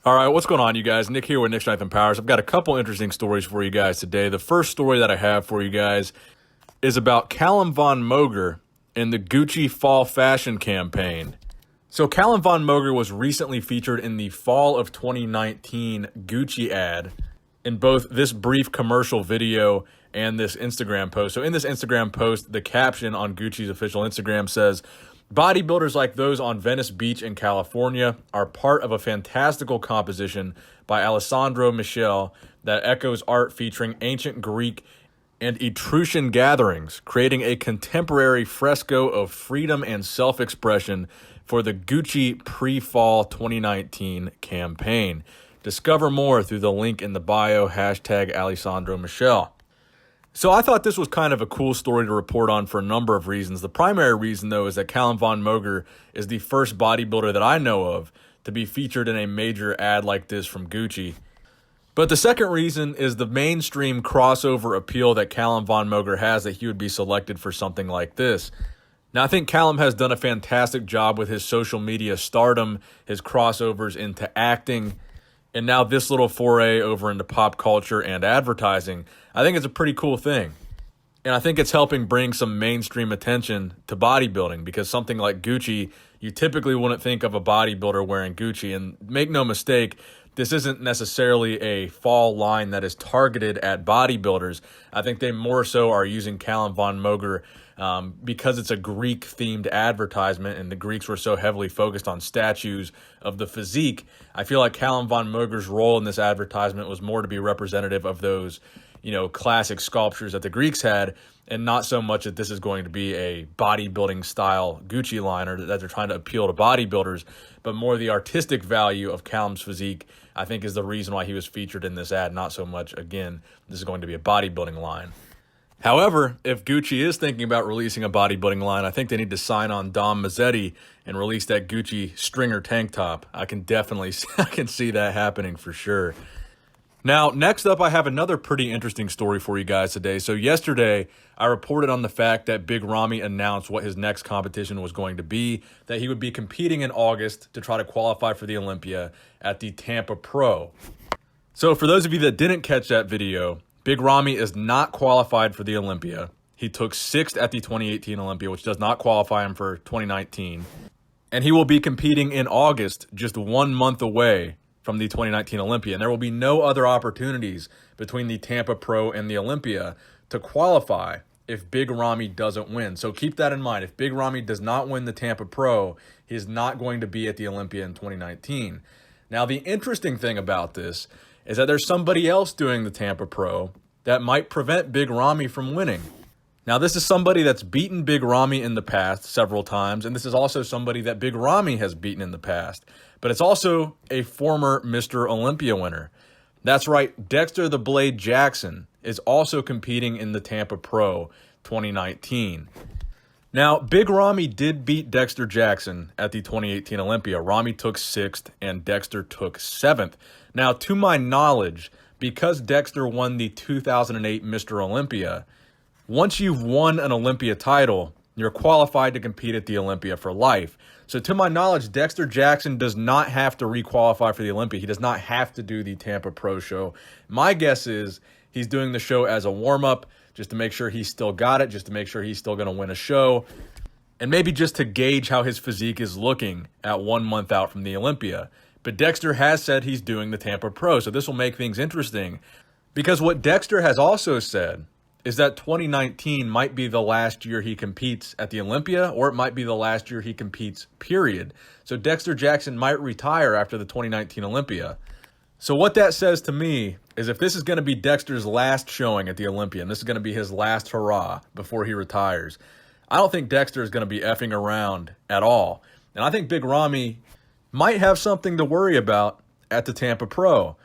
All right, what's going on, you guys? Nick here with Nick Strength and Powers. I've got a couple interesting stories for you guys today. The first story that I have for you guys is about Calum Von Moger and the Gucci fall fashion campaign. So Calum Von Moger was recently featured in the fall of 2019 Gucci ad in both this brief commercial video and this Instagram post. So in this Instagram post, the caption on Gucci's official Instagram says, "Bodybuilders like those on Venice Beach in California are part of a fantastical composition by Alessandro Michele that echoes art featuring ancient Greek and Etruscan gatherings, creating a contemporary fresco of freedom and self-expression for the Gucci pre-fall 2019 campaign. Discover more through the link in the bio, hashtag Alessandro Michele." So I thought this was kind of a cool story to report on for a number of reasons. The primary reason, though, is that Calum Von Moger is the first bodybuilder that I know of to be featured in a major ad like this from Gucci. But the second reason is the mainstream crossover appeal that Calum Von Moger has, that he would be selected for something like this. Now, I think Calum has done a fantastic job with his social media stardom, his crossovers into acting, and now this little foray over into pop culture and advertising. I think it's a pretty cool thing. And I think it's helping bring some mainstream attention to bodybuilding, because something like Gucci, you typically wouldn't think of a bodybuilder wearing Gucci. And make no mistake, this isn't necessarily a fall line that is targeted at bodybuilders. I think they more so are using Calum Von Moger because it's a Greek-themed advertisement, and the Greeks were so heavily focused on statues of the physique. I feel like Calum Von Moger's role in this advertisement was more to be representative of those, classic sculptures that the Greeks had, and not so much that this is going to be a bodybuilding style Gucci line, or that they're trying to appeal to bodybuilders, but more the artistic value of Calum's physique, I think, is the reason why he was featured in this ad, not so much, again, this is going to be a bodybuilding line. However, if Gucci is thinking about releasing a bodybuilding line, I think they need to sign on Dom Mazzetti and release that Gucci stringer tank top. I can see that happening for sure. Now, next up, I have another pretty interesting story for you guys today. So yesterday, I reported on the fact that Big Ramy announced what his next competition was going to be, that he would be competing in August to try to qualify for the Olympia at the Tampa Pro. So for those of you that didn't catch that video, Big Ramy is not qualified for the Olympia. He took 6th at the 2018 Olympia, which does not qualify him for 2019. And he will be competing in August, just 1 month away from the 2019 Olympia. And there will be no other opportunities between the Tampa Pro and the Olympia to qualify if Big Ramy doesn't win. So keep that in mind. If Big Ramy does not win the Tampa Pro, he is not going to be at the Olympia in 2019. Now, the interesting thing about this is that there's somebody else doing the Tampa Pro that might prevent Big Ramy from winning. Now, this is somebody that's beaten Big Ramy in the past several times, and this is also somebody that Big Ramy has beaten in the past. But it's also a former Mr. Olympia winner. That's right, Dexter the Blade Jackson is also competing in the Tampa Pro 2019. Now, Big Ramy did beat Dexter Jackson at the 2018 Olympia. Ramy took 6th and Dexter took 7th. Now, to my knowledge, because Dexter won the 2008 Mr. Olympia, once you've won an Olympia title, you're qualified to compete at the Olympia for life. So to my knowledge, Dexter Jackson does not have to requalify for the Olympia. He does not have to do the Tampa Pro show. My guess is he's doing the show as a warm-up, just to make sure he's still got it, just to make sure he's still going to win a show, and maybe just to gauge how his physique is looking at 1 month out from the Olympia. But Dexter has said he's doing the Tampa Pro, so this will make things interesting, because what Dexter has also said is that 2019 might be the last year he competes at the Olympia, or it might be the last year he competes, period. So Dexter Jackson might retire after the 2019 Olympia. So what that says to me is, if this is going to be Dexter's last showing at the Olympia, and this is going to be his last hurrah before he retires, I don't think Dexter is going to be effing around at all. And I think Big Ramy might have something to worry about at the Tampa Pro.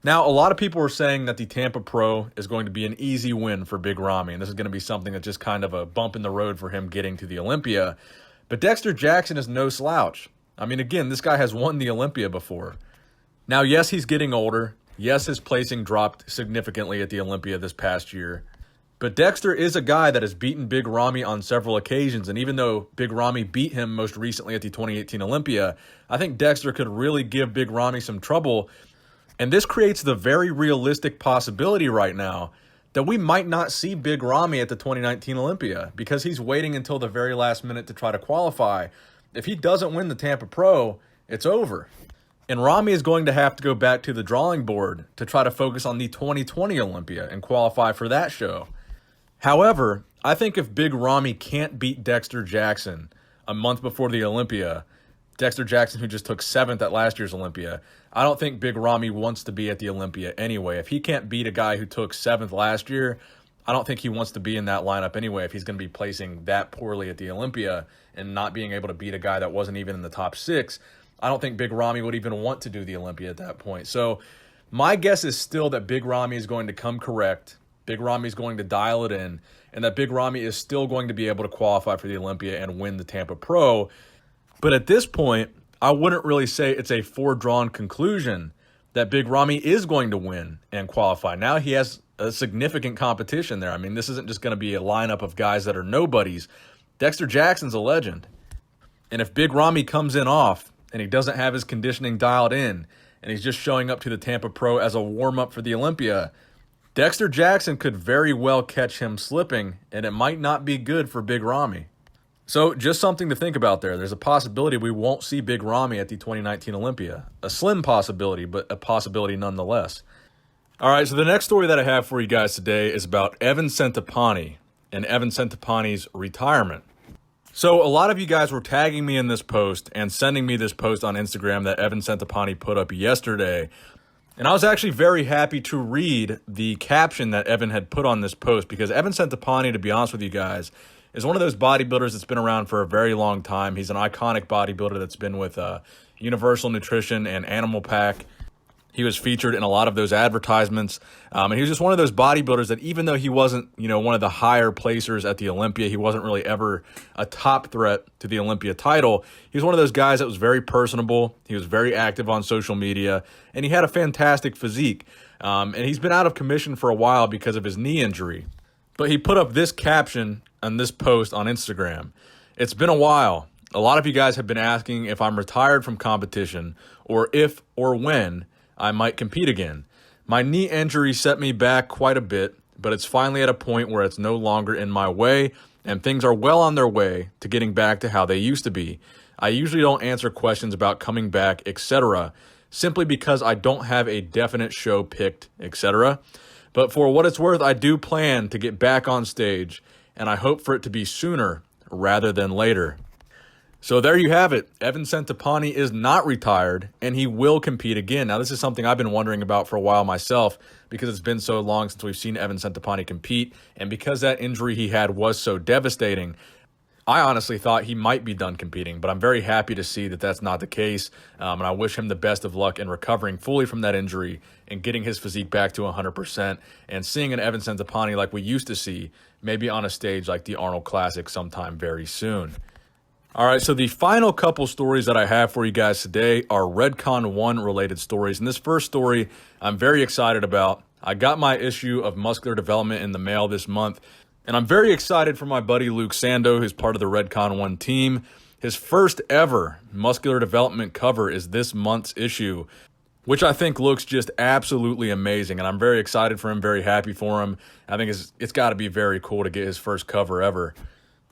Now, a lot of people are saying that the Tampa Pro is going to be an easy win for Big Ramy, and this is going to be something that's just kind of a bump in the road for him getting to the Olympia. But Dexter Jackson is no slouch. I mean, again, this guy has won the Olympia before. Now, yes, he's getting older. Yes, his placing dropped significantly at the Olympia this past year. But Dexter is a guy that has beaten Big Ramy on several occasions, and even though Big Ramy beat him most recently at the 2018 Olympia, I think Dexter could really give Big Ramy some trouble, and this creates the very realistic possibility right now that we might not see Big Ramy at the 2019 Olympia because he's waiting until the very last minute to try to qualify. If he doesn't win the Tampa Pro, it's over. And Ramy is going to have to go back to the drawing board to try to focus on the 2020 Olympia and qualify for that show. However, I think if Big Ramy can't beat Dexter Jackson a month before the Olympia, Dexter Jackson, who just took 7th at last year's Olympia, I don't think Big Ramy wants to be at the Olympia anyway. If he can't beat a guy who took 7th last year, I don't think he wants to be in that lineup anyway if he's going to be placing that poorly at the Olympia and not being able to beat a guy that wasn't even in the top 6. I don't think Big Ramy would even want to do the Olympia at that point. So my guess is still that Big Ramy is going to come correct. Big Ramy is going to dial it in, and that Big Ramy is still going to be able to qualify for the Olympia and win the Tampa Pro. But at this point, I wouldn't really say it's a foredrawn conclusion that Big Ramy is going to win and qualify. Now he has a significant competition there. I mean, this isn't just going to be a lineup of guys that are nobodies. Dexter Jackson's a legend. And if Big Ramy comes in off and he doesn't have his conditioning dialed in and he's just showing up to the Tampa Pro as a warm-up for the Olympia, Dexter Jackson could very well catch him slipping, and it might not be good for Big Ramy. So just something to think about there. There's a possibility we won't see Big Ramy at the 2019 Olympia. A slim possibility, but a possibility nonetheless. All right, so the next story that I have for you guys today is about Evan Centopani and Evan Centopani's retirement. So a lot of you guys were tagging me in this post and sending me this post on Instagram that Evan Centopani put up yesterday. And I was actually very happy to read the caption that Evan had put on this post because Evan Centopani, to be honest with you guys, is one of those bodybuilders that's been around for a very long time. He's an iconic bodybuilder that's been with Universal Nutrition and Animal Pack. He was featured in a lot of those advertisements. And he was just one of those bodybuilders that even though he wasn't, one of the higher placers at the Olympia, he wasn't really ever a top threat to the Olympia title. He was one of those guys that was very personable. He was very active on social media, and he had a fantastic physique. And he's been out of commission for a while because of his knee injury. But he put up this caption on this post on Instagram. It's been a while. A lot of you guys have been asking if I'm retired from competition or if or when I might compete again. My knee injury set me back quite a bit, but it's finally at a point where it's no longer in my way and things are well on their way to getting back to how they used to be. I usually don't answer questions about coming back, etc., simply because I don't have a definite show picked, etc. But for what it's worth, I do plan to get back on stage, and I hope for it to be sooner rather than later. So there you have it. Evan Centopani is not retired, and he will compete again. Now, this is something I've been wondering about for a while myself because it's been so long since we've seen Evan Centopani compete, and because that injury he had was so devastating, I honestly thought he might be done competing, but I'm very happy to see that that's not the case, and I wish him the best of luck in recovering fully from that injury and getting his physique back to 100% and seeing an Evan Centopani like we used to see, maybe on a stage like the Arnold Classic sometime very soon. All right, so the final couple stories that I have for you guys today are Redcon 1 related stories. And this first story I'm very excited about. I got my issue of Muscular Development in the mail this month, and I'm very excited for my buddy Luke Sando, who's part of the Redcon 1 team. His first ever Muscular Development cover is this month's issue, which I think looks just absolutely amazing. And I'm very excited for him, very happy for him. I think it's got to be very cool to get his first cover ever.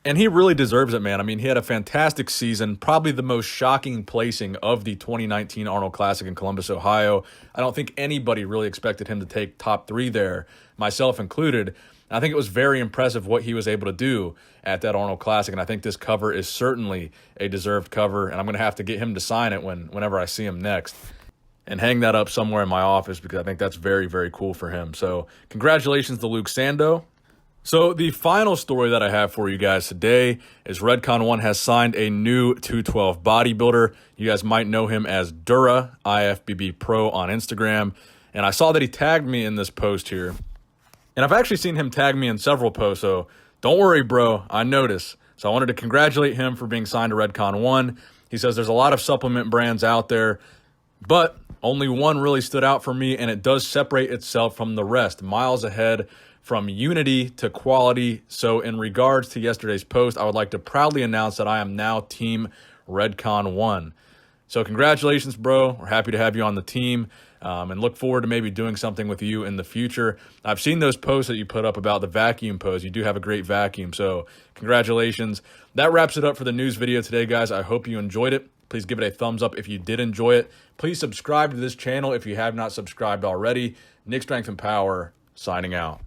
And he really deserves it, man. I mean, he had a fantastic season, probably the most shocking placing of the 2019 Arnold Classic in Columbus, Ohio. I don't think anybody really expected him to take top 3 there, myself included. I think it was very impressive what he was able to do at that Arnold Classic, and I think this cover is certainly a deserved cover, and I'm going to have to get him to sign it whenever I see him next and hang that up somewhere in my office because I think that's very, very cool for him. So congratulations to Luke Sando. So the final story that I have for you guys today is Redcon 1 has signed a new 212 bodybuilder. You guys might know him as Dura, IFBB Pro on Instagram. And I saw that he tagged me in this post here. And I've actually seen him tag me in several posts, so don't worry, bro, I noticed. So I wanted to congratulate him for being signed to Redcon 1. He says there's a lot of supplement brands out there, but only one really stood out for me, and it does separate itself from the rest, miles ahead from unity to quality. So in regards to yesterday's post, I would like to proudly announce that I am now Team Redcon 1. So congratulations, bro. We're happy to have you on the team, and look forward to maybe doing something with you in the future. I've seen those posts that you put up about the vacuum pose. You do have a great vacuum, so congratulations. That wraps it up for the news video today, guys. I hope you enjoyed it. Please give it a thumbs up if you did enjoy it. Please subscribe to this channel if you have not subscribed already. Nick Strength and Power, signing out.